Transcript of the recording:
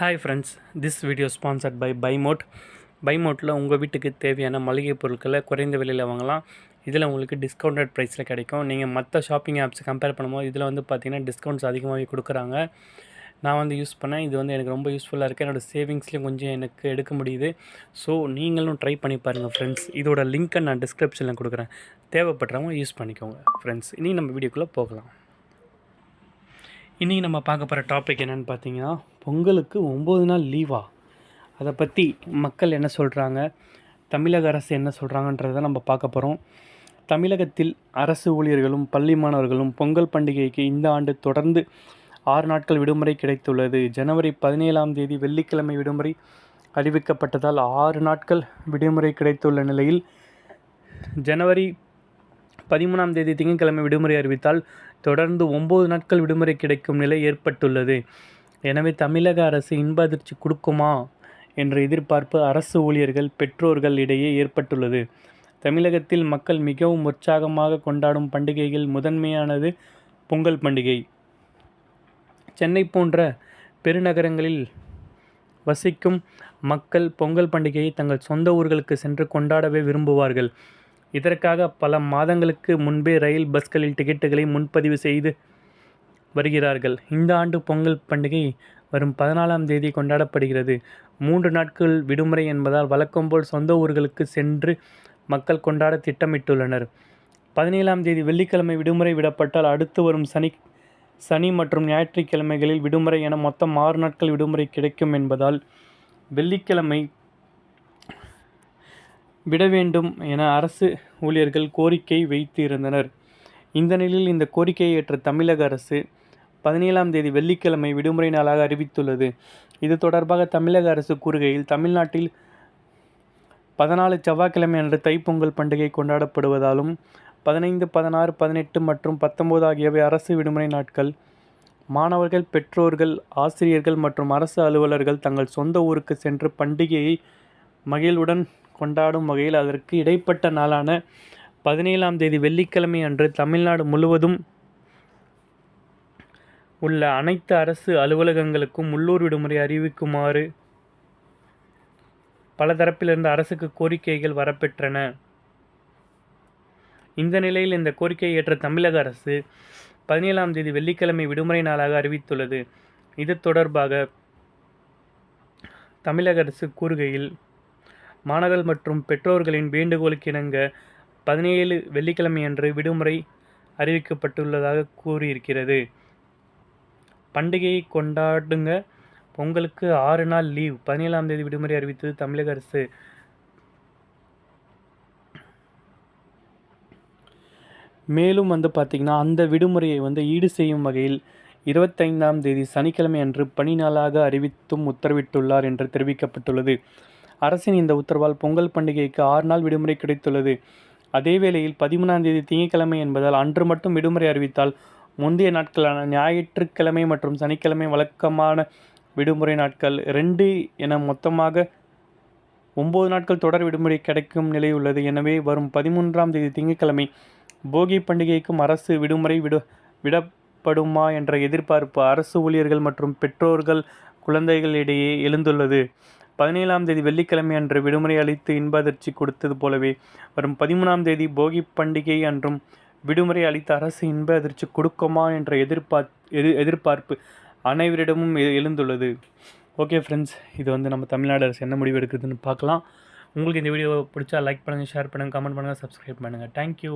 Hi friends, this video sponsored by Bymot. பைமோட்டில் உங்கள் வீட்டுக்கு தேவையான மளிகை பொருட்களை குறைந்த விலையில் வாங்கலாம். இதில் உங்களுக்கு டிஸ்கவுண்டட் ப்ரைஸில் கிடைக்கும். நீங்கள் மற்ற ஷாப்பிங் ஆப்ஸ் கம்பேர் பண்ணும்போது இதில் பார்த்தீங்கன்னா டிஸ்கவுண்ட்ஸ் அதிகமாகவே கொடுக்குறாங்க. நான் யூஸ் பண்ணேன். இது எனக்கு ரொம்ப யூஸ்ஃபுல்லாக இருக்குது. என்னோடய சேவிங்ஸ்லேயும் கொஞ்சம் எனக்கு எடுக்க முடியுது. ஸோ நீங்களும் ட்ரை பண்ணி பாருங்கள் ஃப்ரெண்ட்ஸ். இதோட லிங்க்கை நான் டிஸ்கிரிப்ஷனில் கொடுக்குறேன். தேவைப்படுறவங்க யூஸ் பண்ணிக்கோங்க ஃப்ரெண்ட்ஸ். இனி நம்ம வீடியோக்குள்ளே போகலாம். இன்றைக்கி நம்ம பார்க்க போகிற டாபிக் என்னென்னு பார்த்தீங்கன்னா, பொங்கலுக்கு 9 நாள் லீவா? அதை பற்றி மக்கள் என்ன சொல்கிறாங்க, தமிழக அரசு என்ன சொல்கிறாங்கன்றதை நம்ம பார்க்க போகிறோம். தமிழகத்தில் அரசு ஊழியர்களும் பள்ளி மாணவர்களும் பொங்கல் பண்டிகைக்கு இந்த ஆண்டு தொடர்ந்து 6 நாட்கள் விடுமுறை கிடைத்துள்ளது. ஜனவரி 17ஆம் தேதி வெள்ளிக்கிழமை விடுமுறை அறிவிக்கப்பட்டதால் 6 நாட்கள் விடுமுறை கிடைத்துள்ள நிலையில், ஜனவரி 13ஆம் தேதி திங்கட்கிழமை விடுமுறை அறிவித்தால் தொடர்ந்து 9 நாட்கள் விடுமுறை கிடைக்கும் நிலை ஏற்பட்டுள்ளது. எனவே தமிழக அரசு இன்ப அதிர்ச்சி கொடுக்குமா என்ற எதிர்பார்ப்பு அரசு ஊழியர்கள், பெற்றோர்கள் இடையே ஏற்பட்டுள்ளது. தமிழகத்தில் மக்கள் மிகவும் உற்சாகமாக கொண்டாடும் பண்டிகைகள் முதன்மையானது பொங்கல் பண்டிகை. சென்னை போன்ற பெருநகரங்களில் வசிக்கும் மக்கள் பொங்கல் பண்டிகையை தங்கள் சொந்த ஊர்களுக்கு சென்று கொண்டாடவே விரும்புவார்கள். இதற்காக பல மாதங்களுக்கு முன்பே ரயில், பஸ்களில் டிக்கெட்டுகளை முன்பதிவு செய்து வருகிறார்கள். இந்த ஆண்டு பொங்கல் பண்டிகை வரும் 14ஆம் தேதி கொண்டாடப்படுகிறது. 3 நாட்கள் விடுமுறை என்பதால் வழக்கம்போல் சொந்த ஊர்களுக்கு சென்று மக்கள் கொண்டாட திட்டமிட்டுள்ளனர். 17ஆம் தேதி வெள்ளிக்கிழமை விடுமுறை விடப்பட்டால் அடுத்து வரும் சனி மற்றும் ஞாயிற்றுக்கிழமைகளில் விடுமுறை என மொத்தம் 6 நாட்கள் விடுமுறை கிடைக்கும் என்பதால் வெள்ளிக்கிழமை விட வேண்டும் என அரசு ஊழியர்கள் கோரிக்கை வைத்து இருந்தனர். இந்த நிலையில் இந்த கோரிக்கையை ஏற்ற தமிழக அரசு 17ஆம் தேதி வெள்ளிக்கிழமை விடுமுறை நாளாக அறிவித்துள்ளது. இது தொடர்பாக தமிழக அரசு கூறுகையில், தமிழ்நாட்டில் 14 செவ்வாய்க்கிழமை அன்று தைப்பொங்கல் பண்டிகை கொண்டாடப்படுவதாலும் 15, 16, 18 மற்றும் 19 ஆகியவை அரசு விடுமுறை நாட்கள். மாணவர்கள், பெற்றோர்கள், ஆசிரியர்கள் மற்றும் அரசு அலுவலர்கள் தங்கள் சொந்த ஊருக்கு சென்று பண்டிகையை மகிழ்வுடன் கொண்டாடும் வகையில் அதற்கு இடைப்பட்ட நாளான 17ஆம் தேதி வெள்ளிக்கிழமை அன்று தமிழ்நாடு முழுவதும் உள்ள அனைத்து அரசு அலுவலகங்களுக்கும் உள்ளூர் விடுமுறை அறிவிக்குமாறு பல தரப்பிலிருந்து அரசுக்கு கோரிக்கைகள் வரப்பெற்றன. இந்த நிலையில் இந்த கோரிக்கையை ஏற்ற தமிழக அரசு 17ஆம் தேதி வெள்ளிக்கிழமை விடுமுறை நாளாக அறிவித்துள்ளது. இது தொடர்பாக தமிழக அரசு கூறுகையில், மாணவர்கள் மற்றும் பெற்றோர்களின் வேண்டுகோளுக்கு இணங்க 17 வெள்ளிக்கிழமையன்று விடுமுறை அறிவிக்கப்பட்டுள்ளதாக கூறியிருக்கிறது. பண்டிகையை கொண்டாடுங்க, பொங்கலுக்கு 6 நாள் லீவ். 17ஆம் தேதி விடுமுறை அறிவித்தது தமிழக அரசு. மேலும் பார்த்திங்கன்னா, அந்த விடுமுறையை ஈடு செய்யும் வகையில் 25ஆம் தேதி சனிக்கிழமை அன்று பணி நாளாக அறிவித்தும் உத்தரவிட்டுள்ளார் என்று தெரிவிக்கப்பட்டுள்ளது. அரசின் இந்த உத்தரவால் பொங்கல் பண்டிகைக்கு 6 நாள் விடுமுறை கிடைத்துள்ளது. அதேவேளையில் 13ஆம் தேதி திங்கட்கிழமை என்பதால் அன்று மட்டும் விடுமுறை அறிவித்தால் முந்தைய நாட்களான ஞாயிற்றுக்கிழமை மற்றும் சனிக்கிழமை வழக்கமான விடுமுறை நாட்கள் 2 என மொத்தமாக 9 நாட்கள் தொடர் விடுமுறை கிடைக்கும் நிலை உள்ளது. எனவே வரும் 13ஆம் தேதி திங்கட்கிழமை போகி பண்டிகைக்கும் அரசு விடுமுறை விடப்படுமா என்ற எதிர்பார்ப்பு அரசு ஊழியர்கள் மற்றும் பெற்றோர்கள், குழந்தைகளிடையே எழுந்துள்ளது. 17ஆம் தேதி வெள்ளிக்கிழமை அன்று விடுமுறை அளித்து இன்ப அதிர்ச்சி கொடுத்தது போலவே வரும் 13ஆம் தேதி போகி பண்டிகை அன்றும் விடுமுறை அளித்த அரசு இன்ப அதிர்ச்சி கொடுக்குமா என்ற எதிர்பார்ப்பு அனைவரிடமும் எழுந்துள்ளது. ஓகே ஃப்ரெண்ட்ஸ், இது நம்ம தமிழ்நாடு அரசு என்ன முடிவு எடுக்குதுன்னு பார்க்கலாம். உங்களுக்கு இந்த வீடியோ பிடிச்சா லைக் பண்ணுங்கள், ஷேர் பண்ணுங்கள், கமெண்ட் பண்ணுங்கள், சப்ஸ்கிரைப் பண்ணுங்கள். தேங்க்யூ.